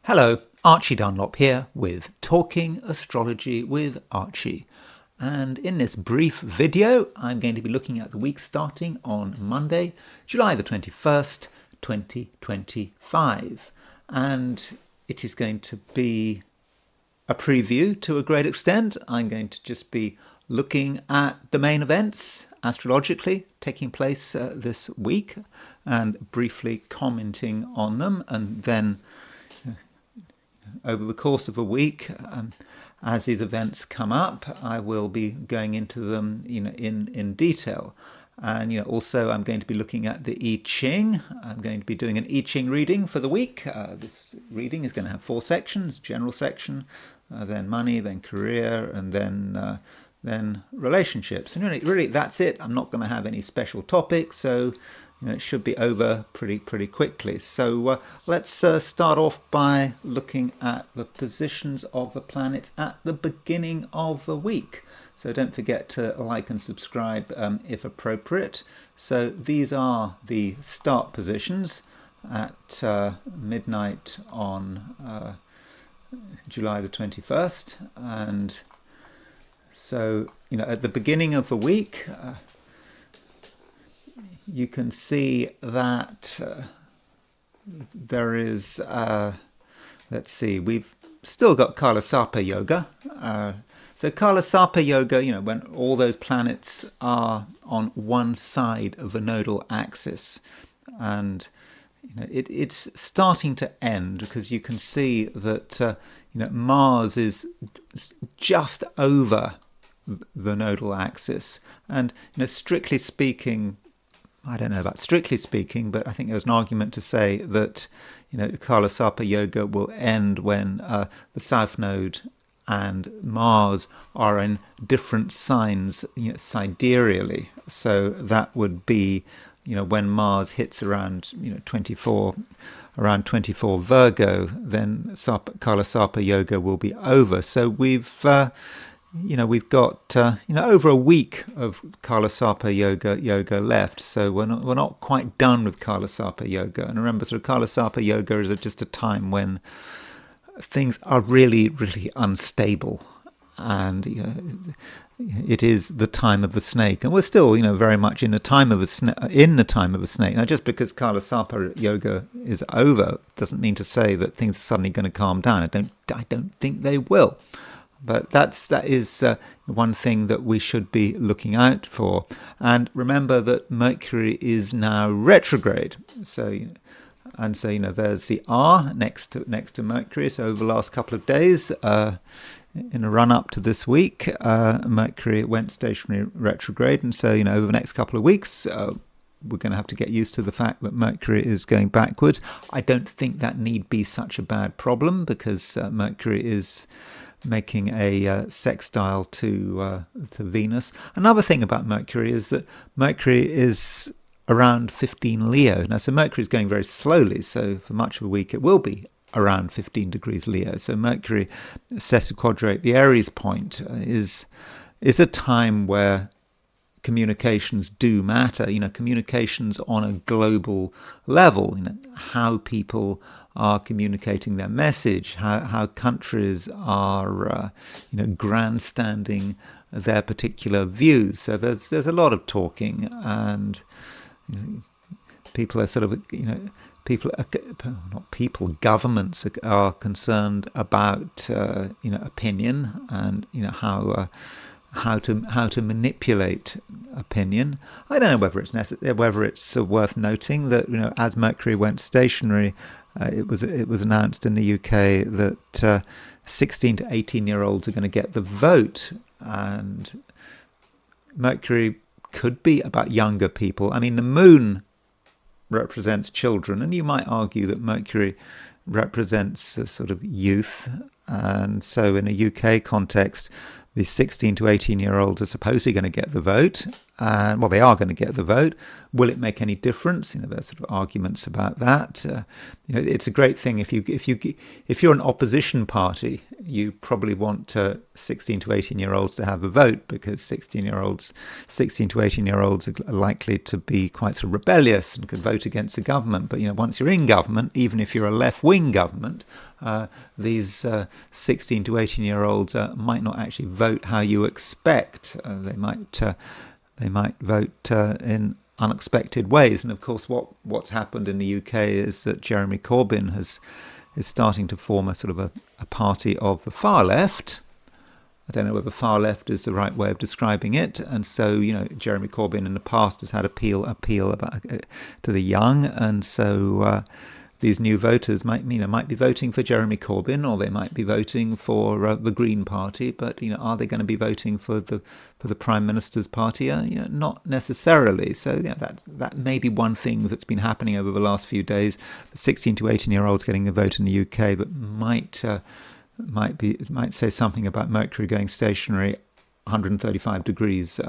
Hello, Archie Dunlop here with Talking Astrology with Archie. And in this brief video, I'm going to be looking at the week starting on Monday, July the 21st, 2025. And it is going to be a preview to a great extent. I'm going to just be looking at the main events astrologically taking place this week and briefly commenting on them, and then over the course of a week, as these events come up, I will be going into them, in detail. And also I'm going to be looking at the I Ching. I'm going to be doing an I Ching reading for the week. This reading is going to have 4 sections: general section, then money, then career, and then relationships. And really, that's it. I'm not going to have any special topics, so it should be over pretty quickly. So let's start off by looking at the positions of the planets at the beginning of the week. So don't forget to like and subscribe if appropriate. So these are the start positions at midnight on July the 21st. And so, at the beginning of the week, you can see that there is, we've still got Kalasapa Yoga. So Kalasapa Yoga, when all those planets are on one side of the nodal axis, and it's starting to end because you can see that Mars is just over the nodal axis, and strictly speaking, I don't know about strictly speaking, but I think there's an argument to say that Kalasapa Yoga will end when the South Node and Mars are in different signs sidereally. So that would be when Mars hits around 24 Virgo, then Kalasapa Yoga will be over. So we've got over a week of Kalasapa yoga left, so we're not quite done with Kalasapa Yoga. And remember, sort of Kalasapa Yoga is just a time when things are really unstable, and it is the time of the snake, and we're still very much in the time of the snake. Now, just because Kalasapa Yoga is over doesn't mean to say that things are suddenly going to calm down. I don't think they will. But that is one thing that we should be looking out for. And remember that Mercury is now retrograde. So there's the R next to Mercury. So over the last couple of days, in a run up to this week, Mercury went stationary retrograde, and so over the next couple of weeks, we're going to have to get used to the fact that Mercury is going backwards. I don't think that need be such a bad problem, because Mercury is making a sextile to Venus. Another thing about Mercury is that Mercury is around 15 Leo. Now, so Mercury is going very slowly, so for much of the week it will be around 15 degrees Leo. So Mercury sesquiquadrate, the Aries point, is a time where communications do matter. Communications on a global level. How people are communicating their message, how countries are, grandstanding their particular views. So there's a lot of talking, and people are sort of, governments are concerned about, opinion, and how to manipulate opinion. I don't know whether it's necessary, whether it's worth noting that as Mercury went stationary, it was announced in the UK that 16 to 18-year-olds are going to get the vote, and Mercury could be about younger people. I mean, the Moon represents children, and you might argue that Mercury represents a sort of youth, and so in a UK context, these 16 to 18-year-olds are supposedly going to get the vote, and they are going to get the vote. Will it make any difference? There's sort of arguments about that. It's a great thing if you're an opposition party, you probably want 16 to 18-year-olds to have a vote, because 16 to 18-year-olds are likely to be quite sort of rebellious and could vote against the government. But once you're in government, even if you're a left-wing government, These 16 to 18-year-olds might not actually vote how you expect. They might vote in unexpected ways. And of course, what's happened in the UK is that Jeremy Corbyn is starting to form a sort of a party of the far left. I don't know whether far left is the right way of describing it. And so, Jeremy Corbyn in the past has had appeal about, to the young, and so these new voters might be voting for Jeremy Corbyn, or they might be voting for the Green Party. But are they going to be voting for the Prime Minister's party? Not necessarily. So that may be one thing that's been happening over the last few days. 16 to 18-year-olds getting a vote in the UK, but might say something about Mercury going stationary 135 degrees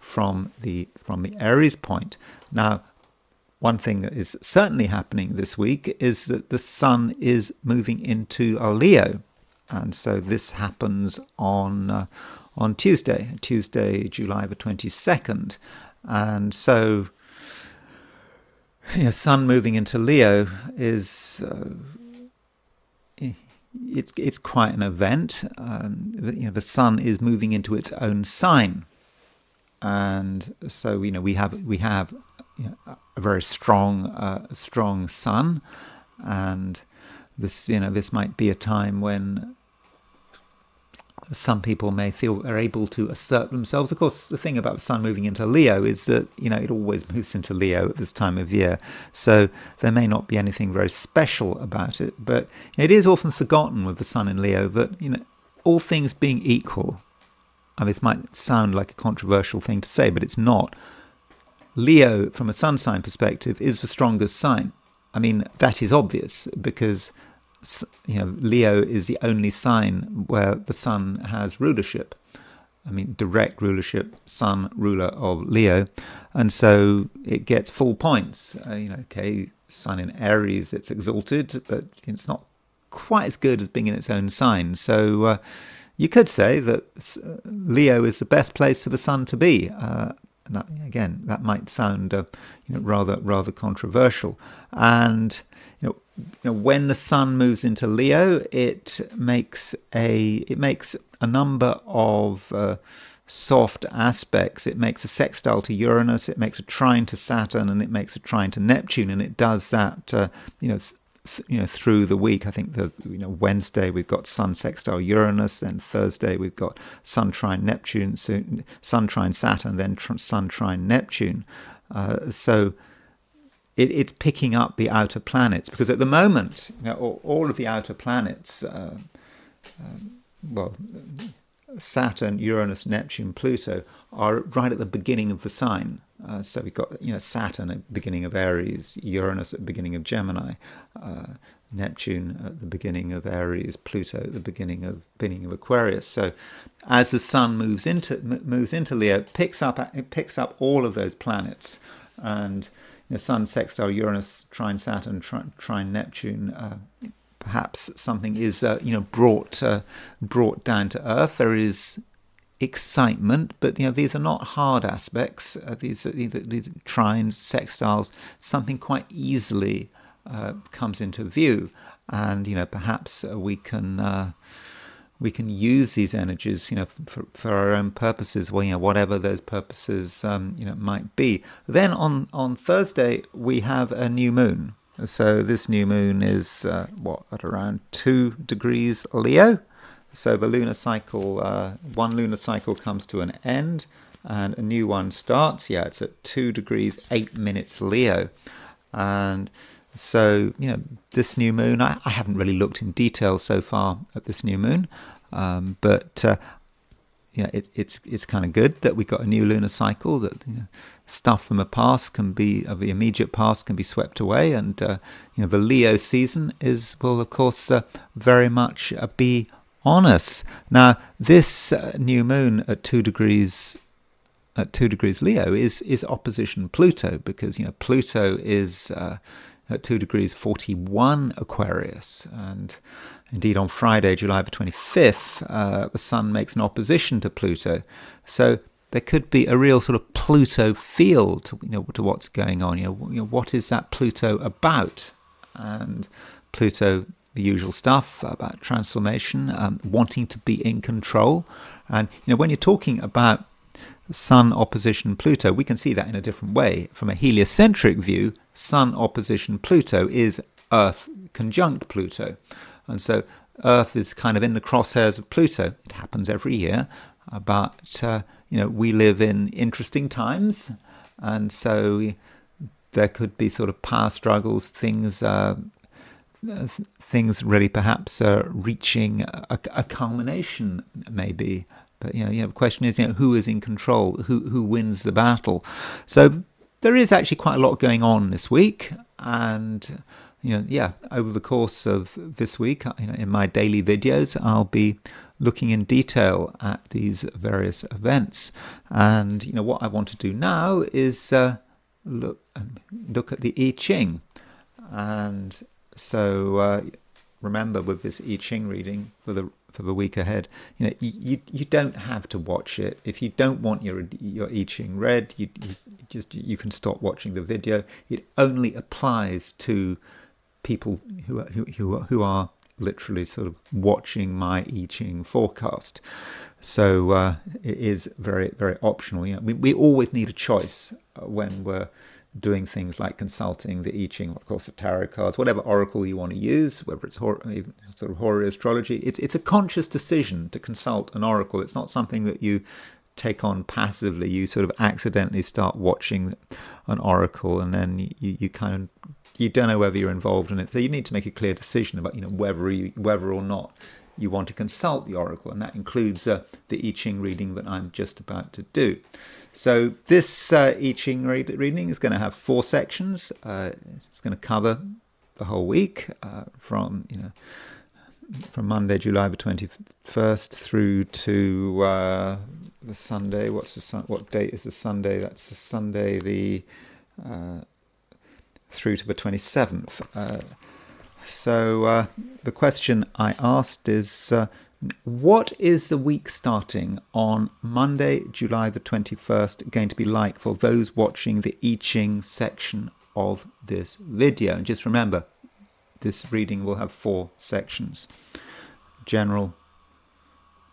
from the Aries point. Now, one thing that is certainly happening this week is that the Sun is moving into a Leo, and so this happens on Tuesday, July the 22nd, and so Sun moving into Leo is. It's quite an event. The Sun is moving into its own sign, and so we have a very strong Sun, and this might be a time when some people may feel they're able to assert themselves. Of course, the thing about the Sun moving into Leo is that it always moves into Leo at this time of year, so there may not be anything very special about it. But it is often forgotten with the Sun in Leo that all things being equal, and this might sound like a controversial thing to say, but it's not. Leo, from a sun sign perspective, is the strongest sign. I mean, that is obvious because Leo is the only sign where the Sun has rulership. I mean, direct rulership, Sun, ruler of Leo. And so it gets full points. Sun in Aries, it's exalted, but it's not quite as good as being in its own sign. So you could say that Leo is the best place for the Sun to be. Again, that might sound rather controversial. And when the Sun moves into Leo, it makes a number of soft aspects. It makes a sextile to Uranus, it makes a trine to Saturn, and it makes a trine to Neptune, and it does that through the week. I think Wednesday we've got Sun sextile Uranus, then Thursday we've got Sun trine Neptune, so Sun trine Saturn, then Sun trine Neptune. So it's picking up the outer planets, because at the moment all of the outer planets, Saturn, Uranus, Neptune, Pluto, are right at the beginning of the sign. So we've got Saturn at the beginning of Aries, Uranus at the beginning of Gemini, Neptune at the beginning of Aries, Pluto at the beginning of Aquarius. So as the Sun moves into Leo, it picks up all of those planets, and Sun sextile Uranus, trine Saturn, trine Neptune. Perhaps something is brought down to earth. There is excitement, but these are not hard aspects. These trines, sextiles, something quite easily comes into view, and perhaps we can use these energies for our own purposes, whatever those purposes might be. Then on Thursday we have a new moon. So this new moon is at around 2 degrees Leo. So the lunar cycle, one lunar cycle comes to an end, and a new one starts. It's at 2 degrees 8 minutes Leo, and so this new moon, I haven't really looked in detail so far at this new moon, but it's kind of good that we got a new lunar cycle, that stuff from the immediate past can be swept away, and the Leo season will of course very much be on us. Now this new moon at 2 degrees Leo is opposition Pluto, because Pluto is at 2 degrees 41 Aquarius, and indeed on Friday, July the 25th, the Sun makes an opposition to Pluto. So there could be a real sort of Pluto feel to what's going on. What is that Pluto about? And Pluto the usual stuff about transformation, wanting to be in control. And when you're talking about Sun opposition Pluto, we can see that in a different way. From a heliocentric view, Sun opposition Pluto is Earth conjunct Pluto. And so Earth is kind of in the crosshairs of Pluto. It happens every year, but we live in interesting times, and so there could be sort of power struggles, things really perhaps reaching a culmination, maybe. But the question is, who is in control? Who wins the battle? So there is actually quite a lot going on this week, and over the course of this week, in my daily videos, I'll be looking in detail at these various events. And what I want to do now is look at the I Ching. And so remember, with this I Ching reading for the week ahead, you don't have to watch it. If you don't want your I Ching read, you can stop watching the video. It only applies to people who are literally sort of watching my I Ching forecast. So it is very, very optional. We always need a choice when we're doing things like consulting the I Ching, of course, the tarot cards, whatever oracle you want to use, whether it's sort of horary astrology. It's a conscious decision to consult an oracle. It's not something that you take on passively. You sort of accidentally start watching an oracle, and then you kind of, you don't know whether you're involved in it. So you need to make a clear decision about whether or not you want to consult the oracle, and that includes the I Ching reading that I'm just about to do. So this I Ching reading is going to have 4 sections. It's going to cover the whole week from Monday, July the 21st through to the Sunday. What date is the Sunday? That's the Sunday through to the 27th. So the question I asked is, what is the week starting on Monday, July the 21st going to be like for those watching the I Ching section of this video? And just remember, this reading will have 4 sections: general,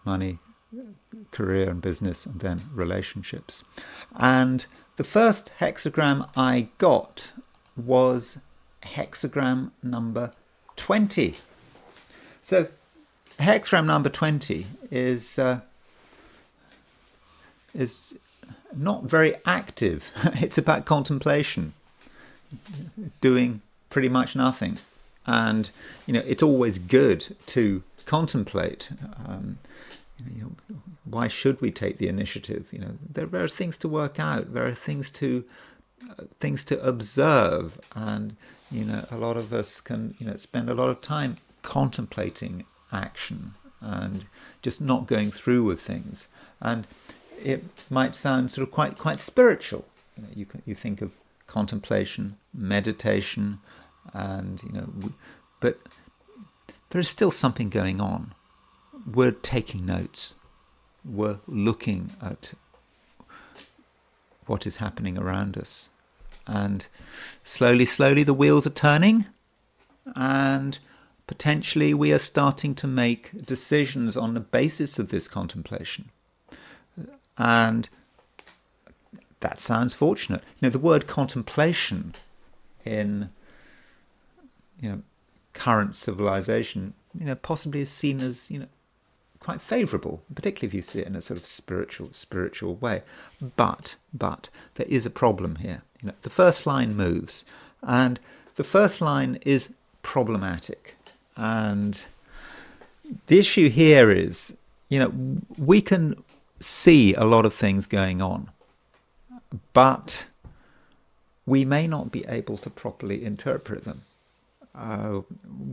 money, career and business, and then relationships. And the first hexagram I got was hexagram number 20. So hexagram number 20 is not very active. It's about contemplation, doing pretty much nothing. And it's always good to contemplate. Why should we take the initiative? There are things to work out. There are things to observe, and a lot of us can spend a lot of time contemplating action and just not going through with things. And it might sound sort of quite spiritual. You think of contemplation, meditation, and but there is still something going on. We're taking notes. We're looking at what is happening around us. And slowly the wheels are turning, and potentially we are starting to make decisions on the basis of this contemplation. And that sounds fortunate. The word contemplation in current civilization, possibly is seen as quite favourable, particularly if you see it in a sort of spiritual way. But there is a problem here. The first line moves, and the first line is problematic. And the issue here is, we can see a lot of things going on, but we may not be able to properly interpret them.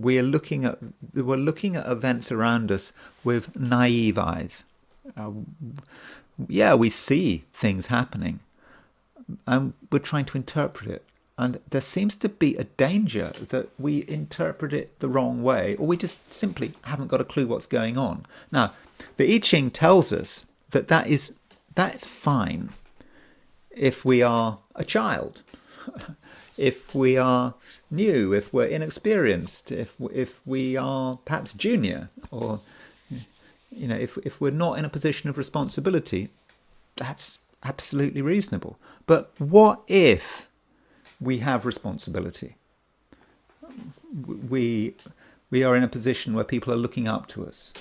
We're looking at events around us with naive eyes. We see things happening, and we're trying to interpret it. And there seems to be a danger that we interpret it the wrong way, or we just simply haven't got a clue what's going on. Now, the I Ching tells us that that's fine if we are a child. if we are new, if we're inexperienced, if we are perhaps junior, or if we're not in a position of responsibility, that's absolutely reasonable. But what if we have responsibility? We are in a position where people are looking up to us,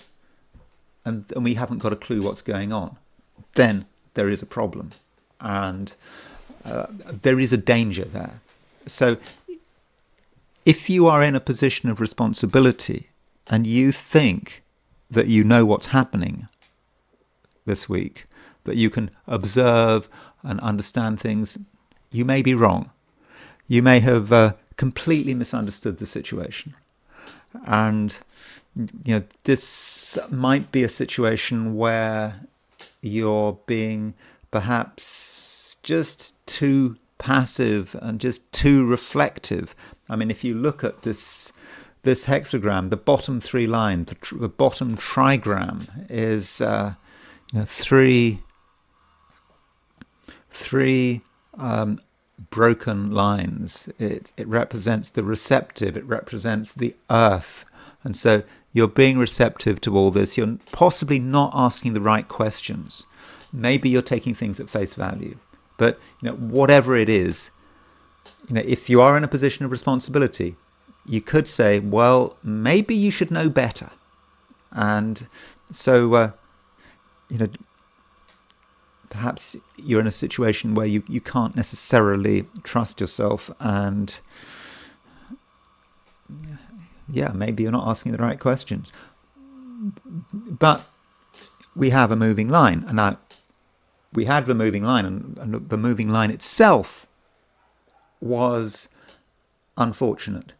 and we haven't got a clue what's going on. Then there is a problem, and there is a danger there. So if you are in a position of responsibility and you think that you know what's happening this week, that you can observe and understand things, you may be wrong. You may have completely misunderstood the situation. And this might be a situation where you're being perhaps just too passive and just too reflective. I mean, if you look at this hexagram, the bottom three lines, the bottom trigram is three broken lines. It represents the receptive, it represents the earth. And so you're being receptive to all this. You're possibly not asking the right questions. Maybe you're taking things at face value. But whatever it is, if you are in a position of responsibility, you could say, well, maybe you should know better. And so, perhaps you're in a situation where you can't necessarily trust yourself, and maybe you're not asking the right questions. But we have a moving line, and now we had the moving line, and the moving line itself was unfortunate.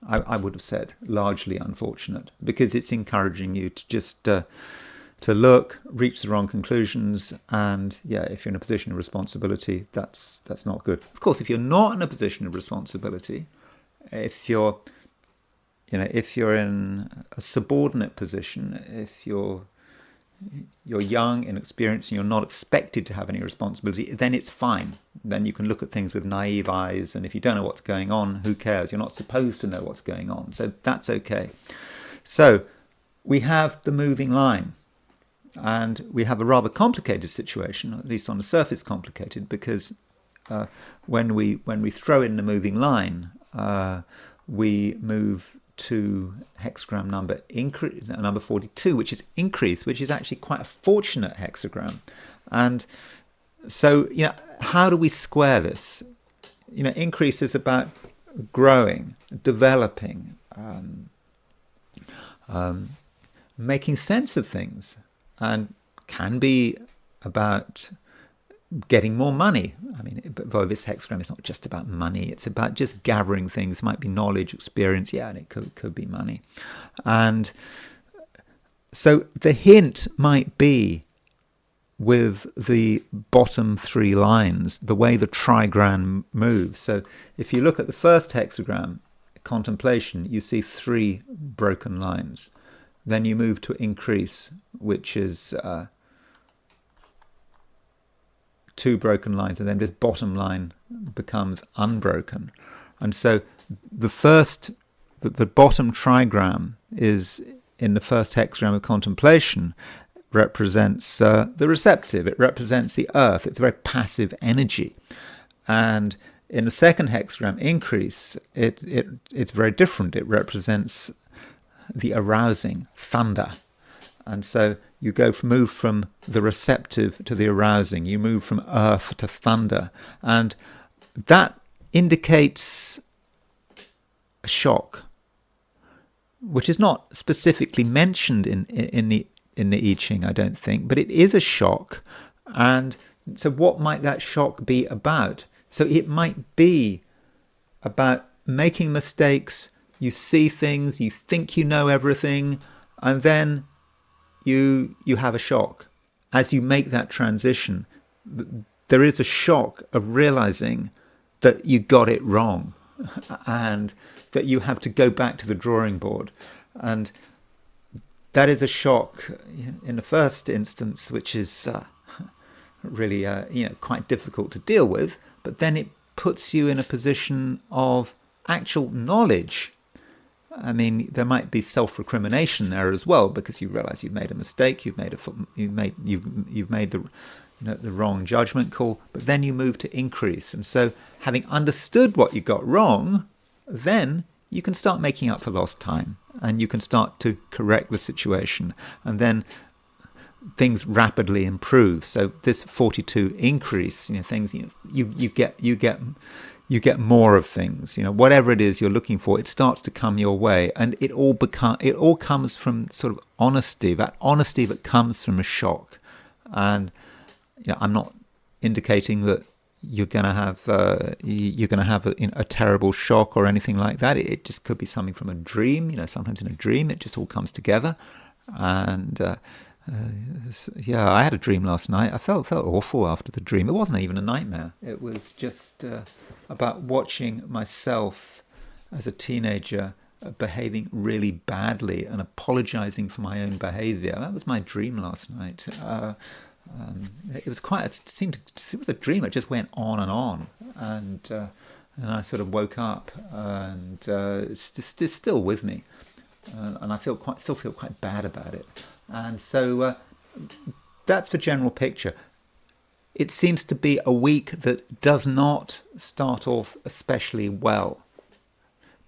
I would have said largely unfortunate, because it's encouraging you to just to look, reach the wrong conclusions, and if you're in a position of responsibility, that's not good. Of course, if you're not in a position of responsibility, if you're in a subordinate position, if you're young, inexperienced, and you're not expected to have any responsibility, then it's fine. Then you can look at things with naive eyes, and if you don't know what's going on, who cares? You're not supposed to know what's going on, so that's okay. So we have the moving line, and we have a rather complicated situation, at least on the surface complicated, because when we throw in the moving line, we move to hexagram number 42, which is increase, which is actually quite a fortunate hexagram. And so, how do we square this? Increase is about growing, developing, making sense of things, and can be about getting more money. I mean, but this hexagram is not just about money. It's about just gathering things. It might be knowledge, experience, and it could be money. And so the hint might be with the bottom three lines, the way the trigram moves. So if you look at the first hexagram, contemplation, you see three broken lines. Then you move to increase, which is two broken lines, and then this bottom line becomes unbroken. And so the bottom trigram is in the first hexagram of contemplation, represents the receptive. It represents the earth. It's a very passive energy. And in the second hexagram, increase, it's very different. It represents the arousing, thunder. And so you move from the receptive to the arousing. You move from earth to thunder. And that indicates a shock, which is not specifically mentioned in the I Ching, I don't think, but it is a shock. And so what might that shock be about? So it might be about making mistakes. You see things, you think you know everything, and then you have a shock. As you make that transition, there is a shock of realizing that you got it wrong and that you have to go back to the drawing board. And that is a shock in the first instance, which is really quite difficult to deal with, but then it puts you in a position of actual knowledge. I mean, there might be self-recrimination there as well, because you realise you've made a mistake, you've made the wrong judgment call, but then you move to increase. And so, having understood what you got wrong, then you can start making up for lost time, and you can start to correct the situation, and then things rapidly improve. So this 42 increase, things, you get more of things. Whatever it is you're looking for, it starts to come your way, and it all comes from sort of honesty. That honesty that comes from a shock, and I'm not indicating that you're going to have a terrible shock or anything like that. It just could be something from a dream. Sometimes in a dream it just all comes together, and I had a dream last night. I felt awful after the dream. It wasn't even a nightmare. It was just about watching myself as a teenager behaving really badly and apologizing for my own behavior. That was my dream last night. It was it was a dream. It just went on, and I sort of woke up, and it's still with me, and I still feel quite bad about it. And so that's the general picture. It seems to be a week that does not start off especially well,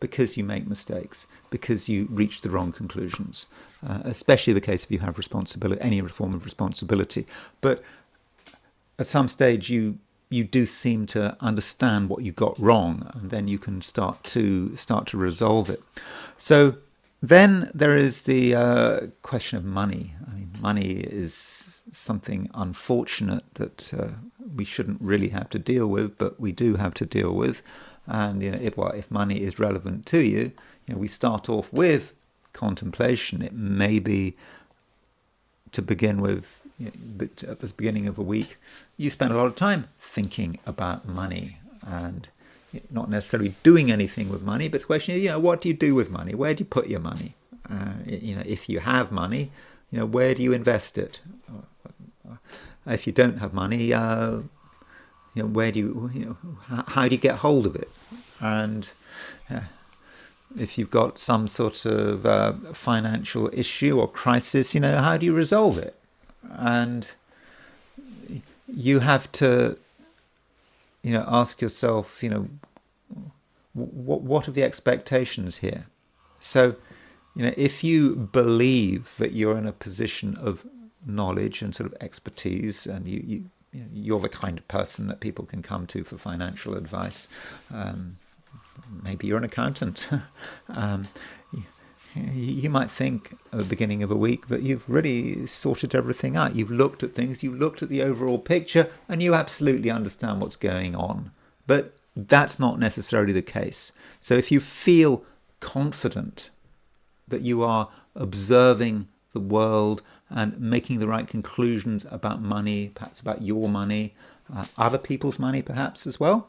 because you make mistakes, because you reach the wrong conclusions, especially the case if you have responsibility, any form of responsibility. But at some stage you do seem to understand what you got wrong, and then you can start to resolve it. So then there is the question of money. I mean, money is something unfortunate that we shouldn't really have to deal with, but we do have to deal with. And if money is relevant to you, we start off with contemplation. It may be, to begin with, but at the beginning of a week, you spend a lot of time thinking about money and not necessarily doing anything with money. But the question is, what do you do with money? Where do you put your money? If you have money, where do you invest it? If you don't have money, where do you, how do you get hold of it? And if you've got some sort of financial issue or crisis, how do you resolve it? And you have to, ask yourself, what are the expectations here? So, if you believe that you're in a position of knowledge and sort of expertise, and you're the kind of person that people can come to for financial advice. Maybe you're an accountant. You might think at the beginning of a week that you've really sorted everything out. You've looked at things, you've looked at the overall picture, and you absolutely understand what's going on. But that's not necessarily the case. So if you feel confident that you are observing the world and making the right conclusions about money, perhaps about your money, other people's money perhaps as well,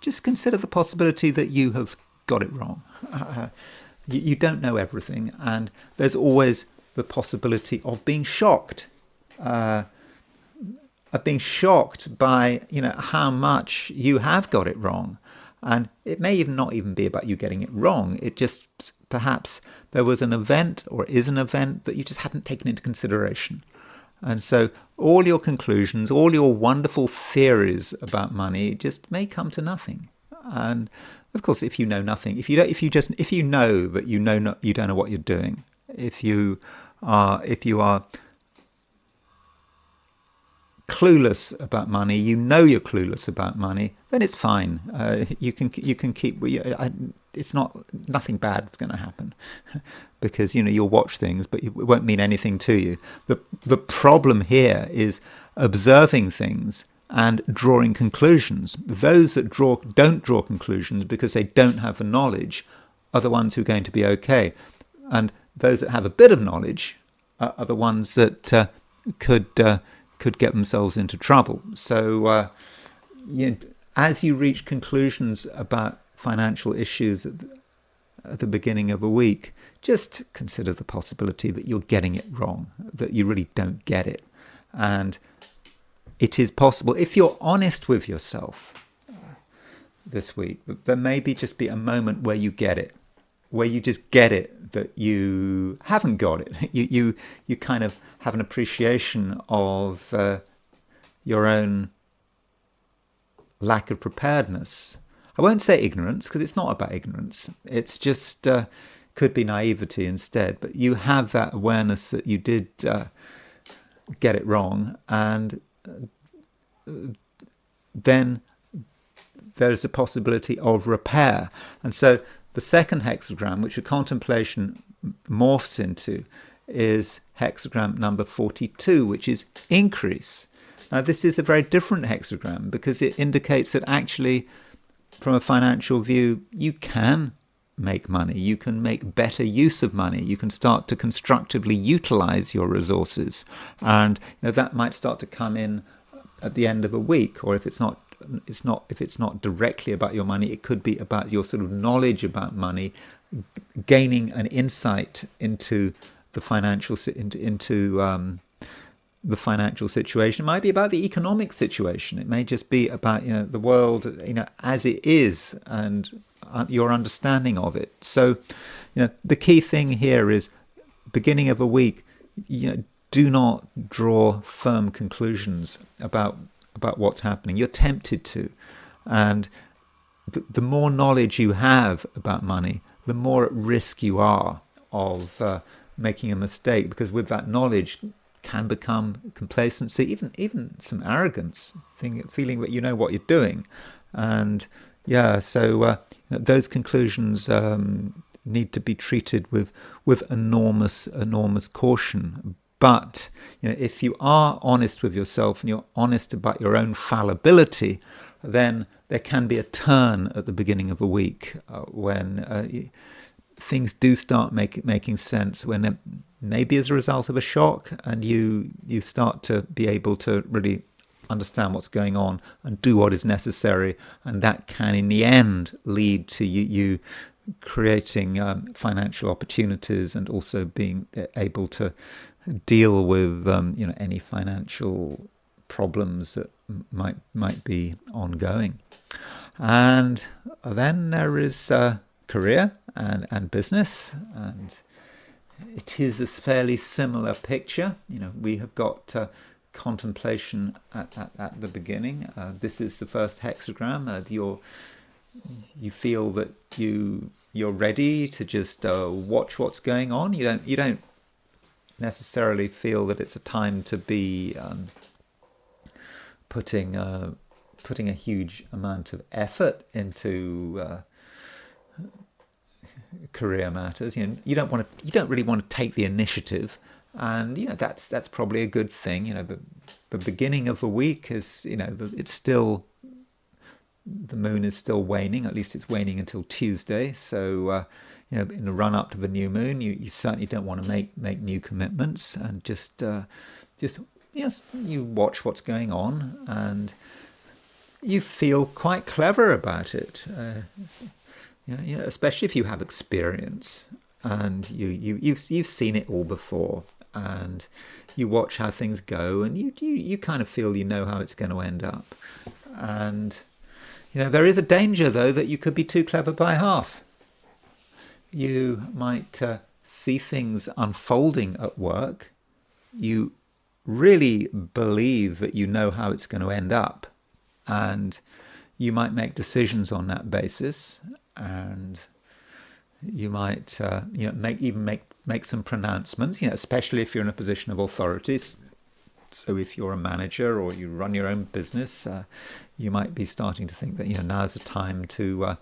just consider the possibility that you have got it wrong. You don't know everything, and there's always the possibility of being shocked. Of being shocked by how much you have got it wrong. And it may even not even be about you getting it wrong. It just, perhaps there was an event or is an event that you just hadn't taken into consideration. And so all your conclusions, all your wonderful theories about money just may come to nothing. And of course, if you know nothing, if you know that you don't know what you're doing, if you are clueless about money, you're clueless about money, then it's fine. You can keep. It's nothing bad that's going to happen, because you'll watch things, but it won't mean anything to you. The problem here is observing things and drawing conclusions. Those that don't draw conclusions because they don't have the knowledge are the ones who are going to be okay, and those that have a bit of knowledge are the ones that could get themselves into trouble. So as you reach conclusions about financial issues at the beginning of a week, just consider the possibility that you're getting it wrong, that you really don't get it. And it is possible, if you're honest with yourself, this week. There maybe just be a moment where you get it, where you just get it that you haven't got it. You kind of have an appreciation of your own lack of preparedness. I won't say ignorance, because it's not about ignorance. It's just could be naivety instead. But you have that awareness that you did get it wrong, and then there's a possibility of repair. And so the second hexagram, which a contemplation morphs into, is hexagram number 42, which is increase. Now, this is a very different hexagram because it indicates that actually, from a financial view, you can make money. You can make better use of money. You can start to constructively utilize your resources. And that might start to come in at the end of a week, or if it's not directly about your money, it could be about your sort of knowledge about money, gaining an insight into the financial the financial situation. It might be about the economic situation. It may just be about the world as it is and your understanding of it. So the key thing here is beginning of a week. Do not draw firm conclusions about what's happening. You're tempted to, and the more knowledge you have about money, the more at risk you are of making a mistake, because with that knowledge can become complacency, even some arrogance, feeling that you know what you're doing. And so those conclusions need to be treated with enormous caution. But if you are honest with yourself and you're honest about your own fallibility, then there can be a turn at the beginning of a week when things do start making sense, when maybe as a result of a shock, and you start to be able to really understand what's going on and do what is necessary, and that can in the end lead to you creating financial opportunities and also being able to deal with any financial problems that might be ongoing. And then there is career and business, and it is a fairly similar picture. We have got contemplation at the beginning. This is the first hexagram. You feel that you're ready to just watch what's going on. You don't necessarily feel that it's a time to be putting a huge amount of effort into career matters. You don't really want to take the initiative, and that's probably a good thing. The beginning of a week is it's still, the moon is still waning. At least it's waning until Tuesday. So in the run up to the new moon, you certainly don't want to make new commitments, and just you watch what's going on, and you feel quite clever about it. Especially if you have experience and you've seen it all before, and you watch how things go, and you kind of feel how it's going to end up. And there is a danger, though, that you could be too clever by half. You might see things unfolding at work. You really believe that you know how it's going to end up, and you might make decisions on that basis, and you might make some pronouncements, especially if you're in a position of authority. So if you're a manager or you run your own business, you might be starting to think that now's the time to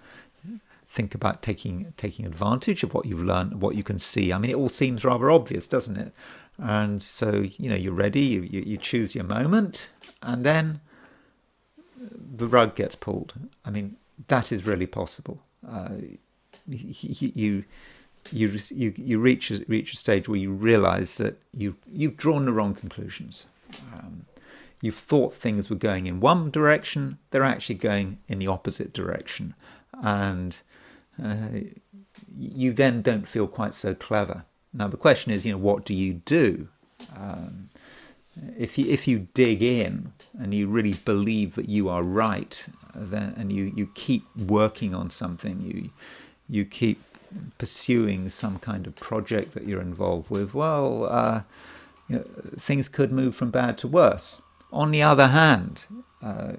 think about taking advantage of what you've learned, what you can see. I mean, it all seems rather obvious, doesn't it? And so you're ready, you choose your moment, and then the rug gets pulled. I mean, that is really possible. You reach a stage where you realize that you've drawn the wrong conclusions. You've thought things were going in one direction, they're actually going in the opposite direction, and you then don't feel quite so clever. Now the question is, what do you do? if you dig in and you really believe that you are right, then and you keep working on something, you keep pursuing some kind of project that you're involved with, well, things could move from bad to worse. On the other hand,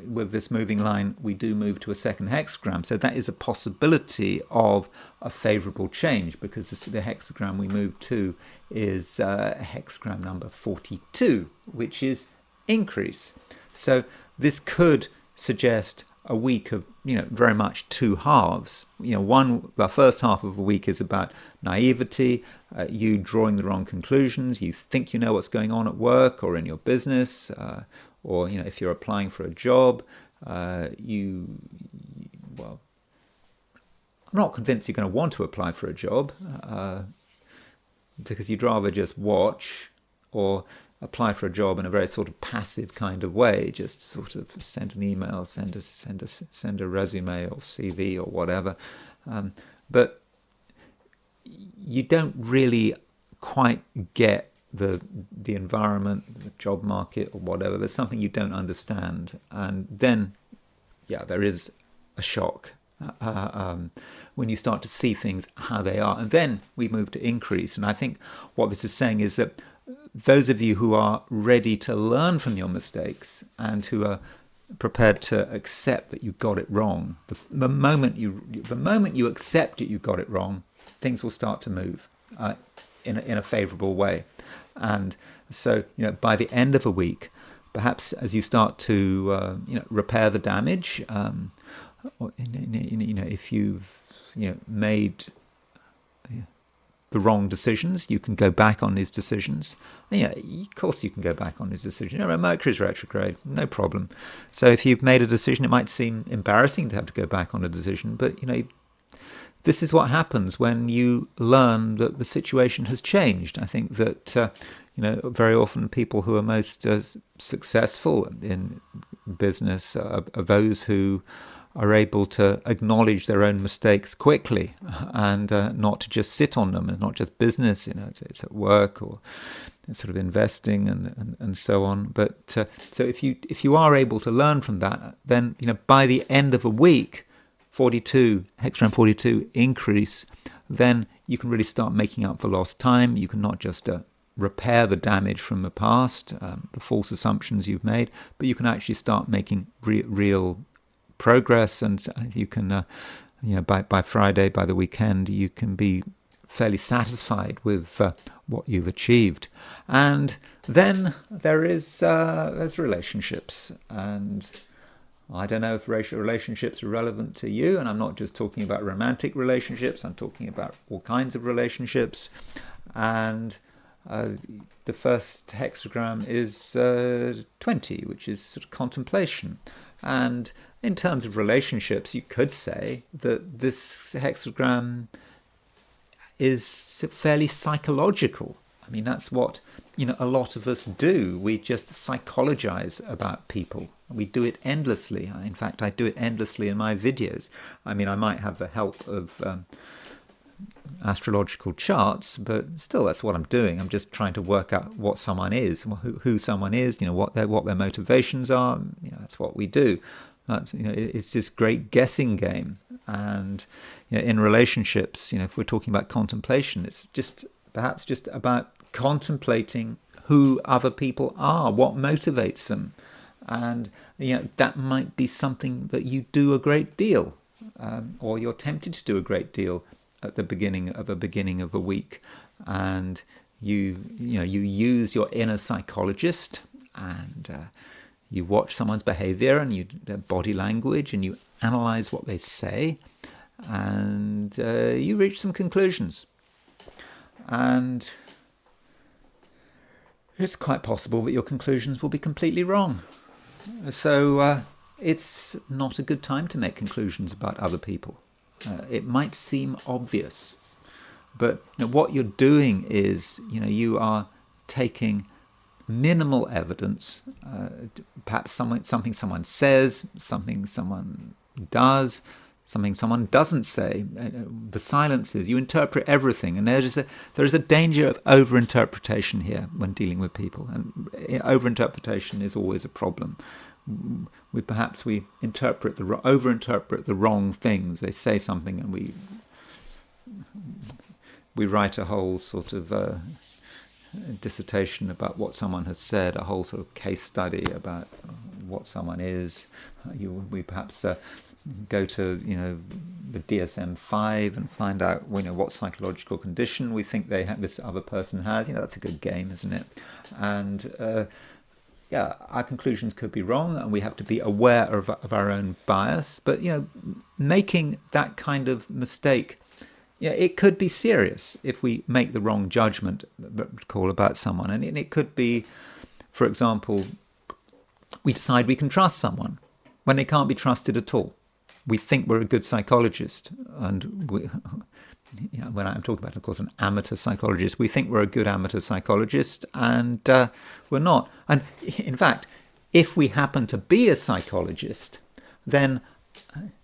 with this moving line, we do move to a second hexagram, so that is a possibility of a favourable change, because the hexagram we move to is hexagram number 42, which is increase. So this could suggest a week of very much two halves. The first half of a week is about naivety, you drawing the wrong conclusions. You think you know what's going on at work or in your business, or if you're applying for a job, well, I'm not convinced you're going to want to apply for a job, because you'd rather just watch or apply for a job in a very sort of passive kind of way, just sort of send an email, send a resume or CV or whatever, but you don't really quite get the environment, the job market or whatever. There's something you don't understand, and then there is a shock when you start to see things how they are, and then we move to increase. And I think what this is saying is that those of you who are ready to learn from your mistakes and who are prepared to accept that you got it wrong, the moment you accept that you got it wrong, things will start to move in a favourable way. And so by the end of a week, perhaps as you start to repair the damage, or, if you've made the wrong decisions, you can go back on these decisions. And of course you can go back on these decisions. Mercury's retrograde, no problem. So if you've made a decision, it might seem embarrassing to have to go back on a decision, but this is what happens when you learn that the situation has changed. I think that very often people who are most successful in business are those who are able to acknowledge their own mistakes quickly, and not to just sit on them. And not just business, it's at work or sort of investing and so on. But so if you are able to learn from that, then by the end of a week, hexagram 42 increase, then you can really start making up for lost time. You can not just repair the damage from the past, the false assumptions you've made, but you can actually start making real progress, and you can, by Friday, by the weekend, you can be fairly satisfied with what you've achieved. And then there's relationships, and I don't know if relationships are relevant to you, and I'm not just talking about romantic relationships, I'm talking about all kinds of relationships. And the first hexagram is 20, which is sort of contemplation. And in terms of relationships, you could say that this hexagram is fairly psychological. I mean, that's what a lot of us do. We just psychologize about people. We do it endlessly. In fact, I do it endlessly in my videos. I mean, I might have the help of astrological charts, but still, that's what I'm doing. I'm just trying to work out what someone is, who someone is, what their motivations are. That's what we do. It's this great guessing game. And in relationships, if we're talking about contemplation, it's perhaps just about contemplating who other people are, what motivates them, and that might be something that you do a great deal, or you're tempted to do a great deal at the beginning of a week, and you use your inner psychologist, and you watch someone's behavior and their body language, and you analyze what they say, and you reach some conclusions. And it's quite possible that your conclusions will be completely wrong. So it's not a good time to make conclusions about other people. It might seem obvious, but what you're doing is, you are taking minimal evidence, perhaps something someone says, something someone does, something someone doesn't say, the silences. You interpret everything, and there is a danger of overinterpretation here when dealing with people, and overinterpretation is always a problem. We overinterpret the wrong things. They say something, and we write a whole sort of dissertation about what someone has said, a whole sort of case study about what someone is. We perhaps go to the DSM-5 and find out what psychological condition we think this other person has. That's a good game, isn't it? And our conclusions could be wrong, and we have to be aware of our own bias. But making that kind of mistake, it could be serious if we make the wrong judgment call about someone. And it could be, for example, we decide we can trust someone when they can't be trusted at all. We think we're a good psychologist, and when I'm talking about, of course, an amateur psychologist, we think we're a good amateur psychologist, and we're not. And in fact, if we happen to be a psychologist, then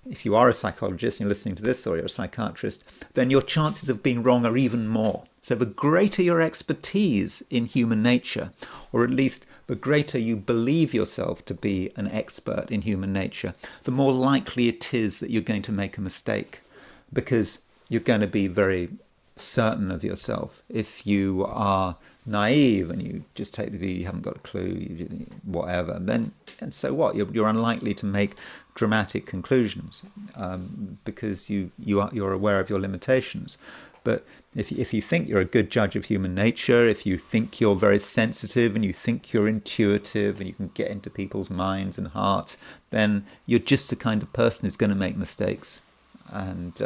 if you are a psychologist and you're listening to this, or you're a psychiatrist, then your chances of being wrong are even more. So the greater your expertise in human nature, or at least the greater you believe yourself to be an expert in human nature, the more likely it is that you're going to make a mistake, because you're going to be very certain of yourself. If you are naive and you just take the view you haven't got a clue, whatever, then and so what? You're unlikely to make dramatic conclusions because you're aware of your limitations. But if you think you're a good judge of human nature, if you think you're very sensitive and you think you're intuitive and you can get into people's minds and hearts, then you're just the kind of person who's going to make mistakes, and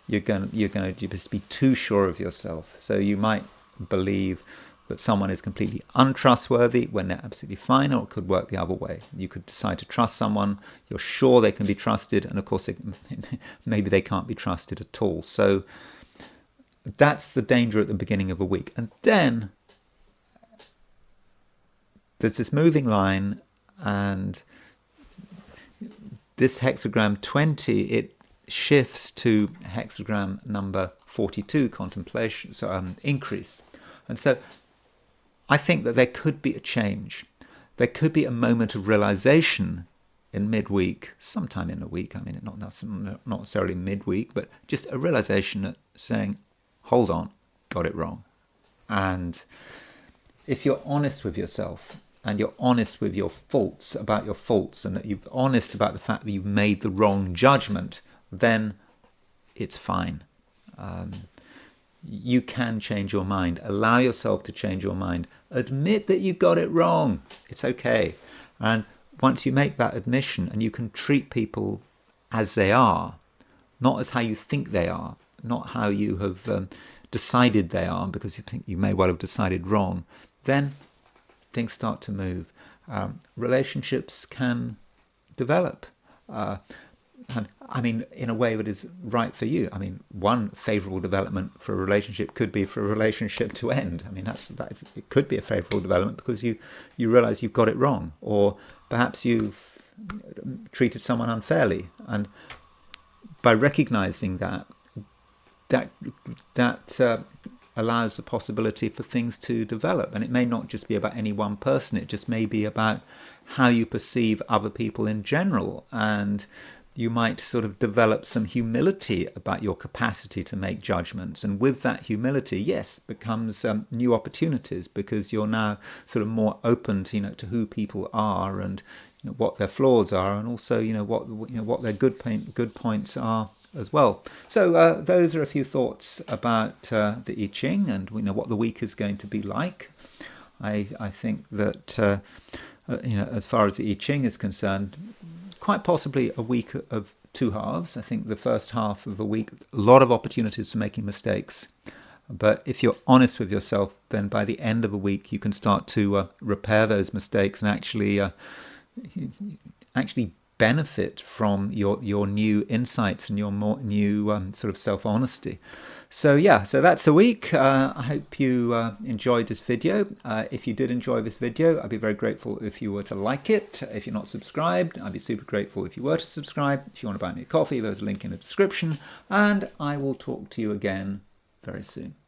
you're going to just be too sure of yourself. So you might believe that someone is completely untrustworthy when they're absolutely fine, or it could work the other way. You could decide to trust someone, you're sure they can be trusted, and of course maybe they can't be trusted at all. So that's the danger at the beginning of a week. And then there's this moving line, and this hexagram 20, it shifts to hexagram number 42, contemplation, so increase. And so I think that there could be a change. There could be a moment of realization in midweek, sometime in a week. I mean, not necessarily midweek, but just a realization that saying, hold on, got it wrong. And if you're honest with yourself, and you're honest with your faults, about your faults, and that you're honest about the fact that you've made the wrong judgment, then it's fine. You can change your mind. Allow yourself to change your mind. Admit that you got it wrong. It's okay. And once you make that admission, and you can treat people as they are, not as how you think they are, not how you have decided they are, because you think you may well have decided wrong, then things start to move. Relationships can develop. And I mean, in a way that is right for you. I mean, one favourable development for a relationship could be for a relationship to end. I mean, it could be a favourable development because you realise you've got it wrong, or perhaps you've treated someone unfairly, and by recognising that allows the possibility for things to develop. And it may not just be about any one person. It just may be about how you perceive other people in general, and you might sort of develop some humility about your capacity to make judgments. And with that humility, yes, becomes new opportunities, because you're now sort of more open to, to who people are, and what their flaws are, and also what their good points are as well. So those are a few thoughts about the I Ching, and what the week is going to be like. I think that as far as the I Ching is concerned, quite possibly a week of two halves. I think the first half of a week, a lot of opportunities for making mistakes. But if you're honest with yourself, then by the end of a week, you can start to repair those mistakes and actually benefit from your new insights and your more new sort of self-honesty. So yeah, so that's a week. I hope you enjoyed this video. If you did enjoy this video, I'd be very grateful if you were to like it. If you're not subscribed, I'd be super grateful if you were to subscribe. If you want to buy me a coffee, there's a link in the description. And I will talk to you again very soon.